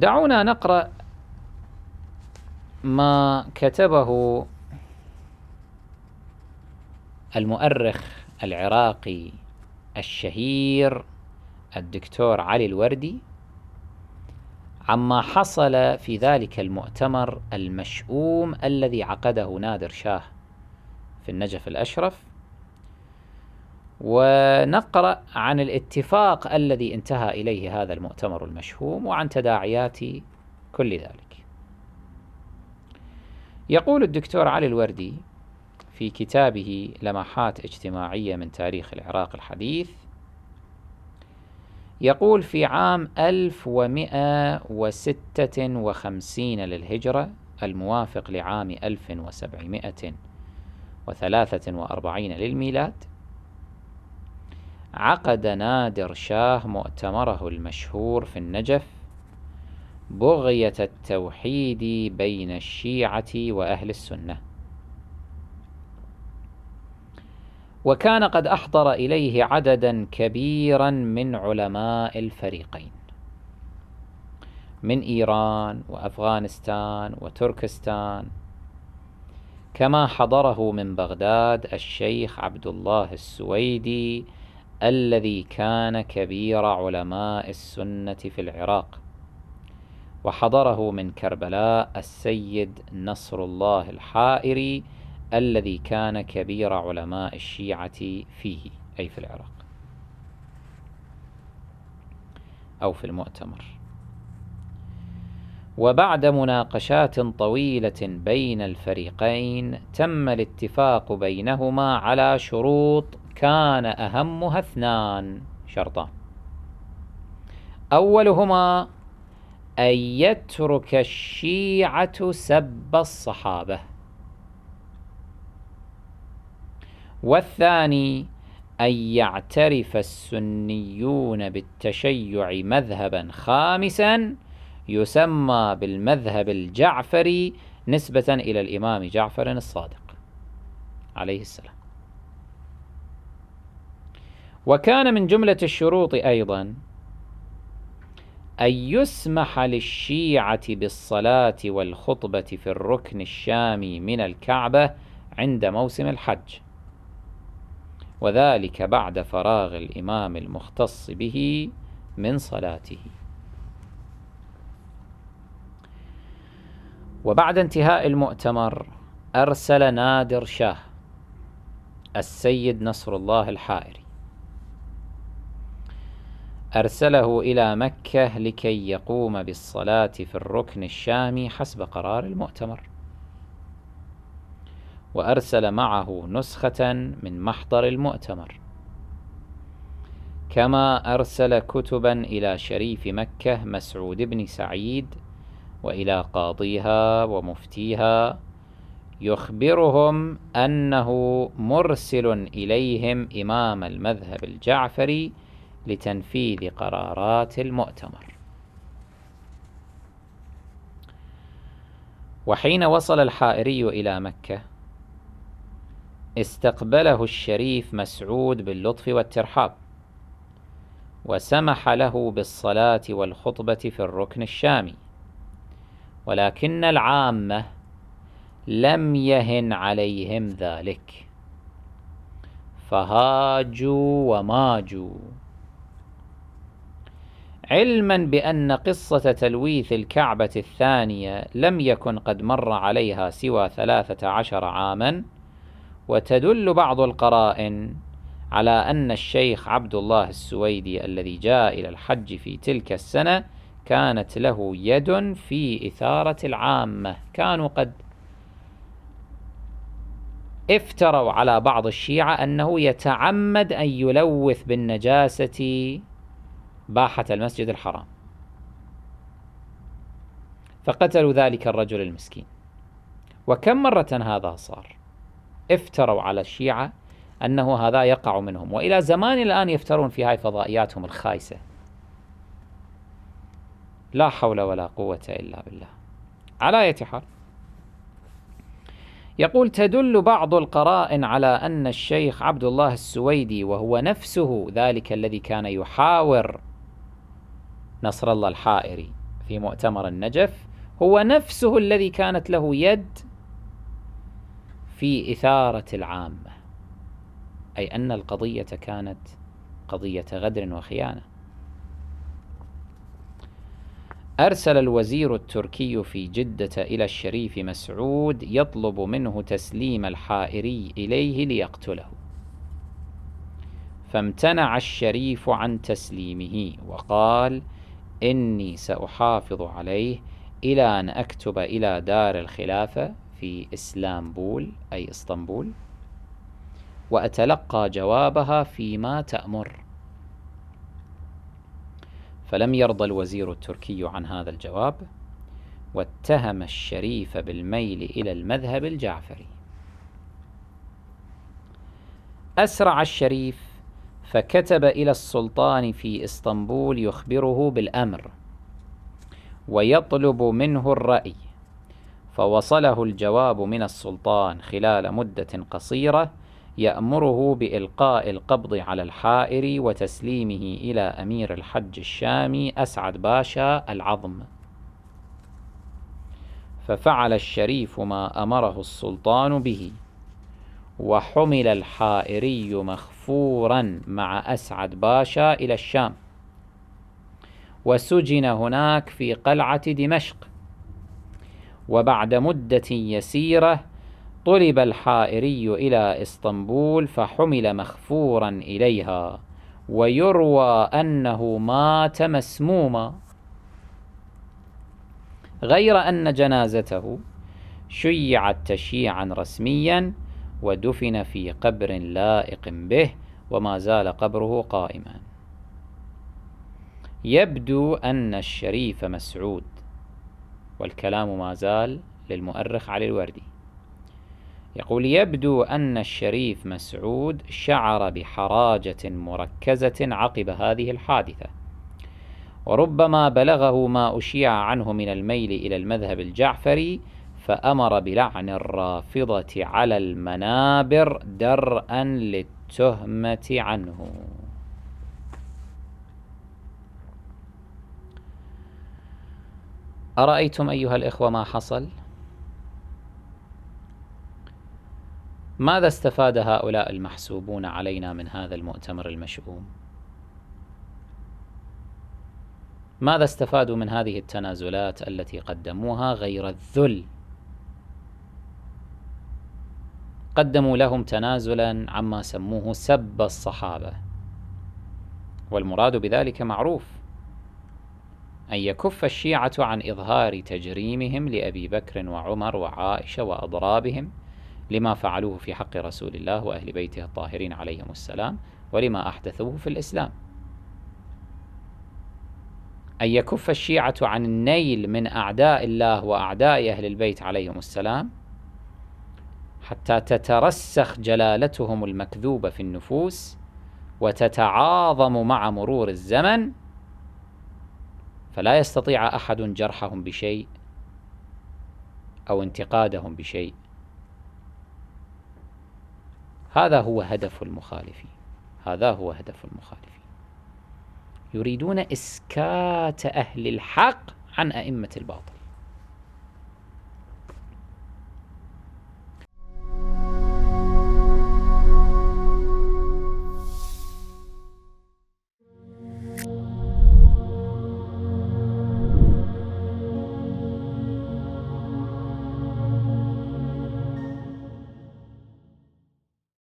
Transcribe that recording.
دعونا نقرأ ما كتبه المؤرخ العراقي الشهير الدكتور علي الوردي عما حصل في ذلك المؤتمر المشؤوم الذي عقده نادر شاه في النجف الأشرف، ونقرأ عن الاتفاق الذي انتهى إليه هذا المؤتمر المشؤوم وعن تداعيات كل ذلك. يقول الدكتور علي الوردي في كتابه لمحات اجتماعية من تاريخ العراق الحديث، يقول في عام 1156 للهجرة الموافق لعام 1743 للميلاد، عقد نادر شاه مؤتمره المشهور في النجف بغية التوحيد بين الشيعة وأهل السنة، وكان قد أحضر إليه عددا كبيرا من علماء الفريقين من إيران وأفغانستان وتركستان، كما حضره من بغداد الشيخ عبد الله السويدي الذي كان كبير علماء السنة في العراق، وحضره من كربلاء السيد نصر الله الحائري الذي كان كبير علماء الشيعة فيه، أي في العراق أو في المؤتمر. وبعد مناقشات طويلة بين الفريقين تم الاتفاق بينهما على شروط كان أهمها 2 شرطان: أولهما أن يترك الشيعة سب الصحابة، والثاني أن يعترف السنيون بالتشيع مذهبا خامسا يسمى بالمذهب الجعفري نسبة إلى الإمام جعفر الصادق عليه السلام. وكان من جملة الشروط أيضا أن يسمح للشيعة بالصلاة والخطبة في الركن الشامي من الكعبة عند موسم الحج، وذلك بعد فراغ الإمام المختص به من صلاته. وبعد انتهاء المؤتمر أرسل نادر شاه السيد نصر الله الحائري، أرسله إلى مكة لكي يقوم بالصلاة في الركن الشامي حسب قرار المؤتمر، وأرسل معه نسخة من محضر المؤتمر، كما أرسل كتبا إلى شريف مكة مسعود بن سعيد وإلى قاضيها ومفتيها يخبرهم أنه مرسل إليهم إمام المذهب الجعفري لتنفيذ قرارات المؤتمر. وحين وصل الحائري إلى مكة استقبله الشريف مسعود باللطف والترحاب، وسمح له بالصلاة والخطبة في الركن الشامي، ولكن العامة لم يهن عليهم ذلك، فهاجوا وماجوا، علما بأن قصة تلويث الكعبة الثانية لم يكن قد مر عليها سوى 13 عاما، وتدل بعض القرائن على أن الشيخ عبد الله السويدي الذي جاء إلى الحج في تلك السنة كانت له يد في إثارة العامة، كانوا قد افتروا على بعض الشيعة أنه يتعمد أن يلوث بالنجاسة باحة المسجد الحرام، فقتلوا ذلك الرجل المسكين. وكم مرة هذا صار، افتروا على الشيعة أنه هذا يقع منهم، وإلى زمان الآن يفترون في هاي فضائياتهم الخايسة، لا حول ولا قوة إلا بالله. على أي حال، يقول: تدل بعض القرائن على أن الشيخ عبد الله السويدي، وهو نفسه ذلك الذي كان يحاور نصر الله الحائري في مؤتمر النجف هو نفسه الذي كانت له يد في إثارة العامة، أي أن القضية كانت قضية غدر وخيانة. أرسل الوزير التركي في جدة إلى الشريف مسعود يطلب منه تسليم الحائري إليه ليقتله، فامتنع الشريف عن تسليمه وقال: إني سأحافظ عليه إلى أن أكتب إلى دار الخلافة في إسلامبول أي إسطنبول وأتلقى جوابها فيما تأمر. فلم يرضى الوزير التركي عن هذا الجواب، واتهم الشريف بالميل إلى المذهب الجعفري. أسرع الشريف فكتب إلى السلطان في إسطنبول يخبره بالأمر ويطلب منه الرأي، فوصله الجواب من السلطان خلال مدة قصيرة يأمره بإلقاء القبض على الحائر وتسليمه إلى أمير الحج الشامي أسعد باشا العظم. ففعل الشريف ما أمره السلطان به، وحمل الحائري مخفورا مع أسعد باشا إلى الشام، وسجن هناك في قلعة دمشق. وبعد مدة يسيرة طلب الحائري إلى إسطنبول فحمل مخفورا إليها، ويروى أنه مات مسموما، غير أن جنازته شيعت تشييعا رسميا ودفن في قبر لائق به، وما زال قبره قائما. يبدو أن الشريف مسعود، والكلام ما زال للمؤرخ علي الوردي، يقول: يبدو أن الشريف مسعود شعر بحراجة مركزة عقب هذه الحادثة، وربما بلغه ما أشيع عنه من الميل إلى المذهب الجعفري، فأمر بلعن الرافضة على المنابر درءا للتهمة عنه. أرأيتم أيها الإخوة ما حصل؟ ماذا استفاد هؤلاء المحسوبون علينا من هذا المؤتمر المشؤوم؟ ماذا استفادوا من هذه التنازلات التي قدموها غير الذل؟ قدموا لهم تنازلا عما سموه سب الصحابة، والمراد بذلك معروف: أن يكف الشيعة عن إظهار تجريمهم لأبي بكر وعمر وعائشة وأضرابهم لما فعلوه في حق رسول الله وأهل بيته الطاهرين عليهم السلام، ولما أحدثوه في الإسلام. أن يكف الشيعة عن النيل من أعداء الله وأعداء أهل البيت عليهم السلام حتى تترسخ جلالتهم المكذوبة في النفوس وتتعاظم مع مرور الزمن، فلا يستطيع أحد جرحهم بشيء أو انتقادهم بشيء. هذا هو هدف المخالفين، هذا هو هدف المخالفين. يريدون إسكات أهل الحق عن أئمة الباطل.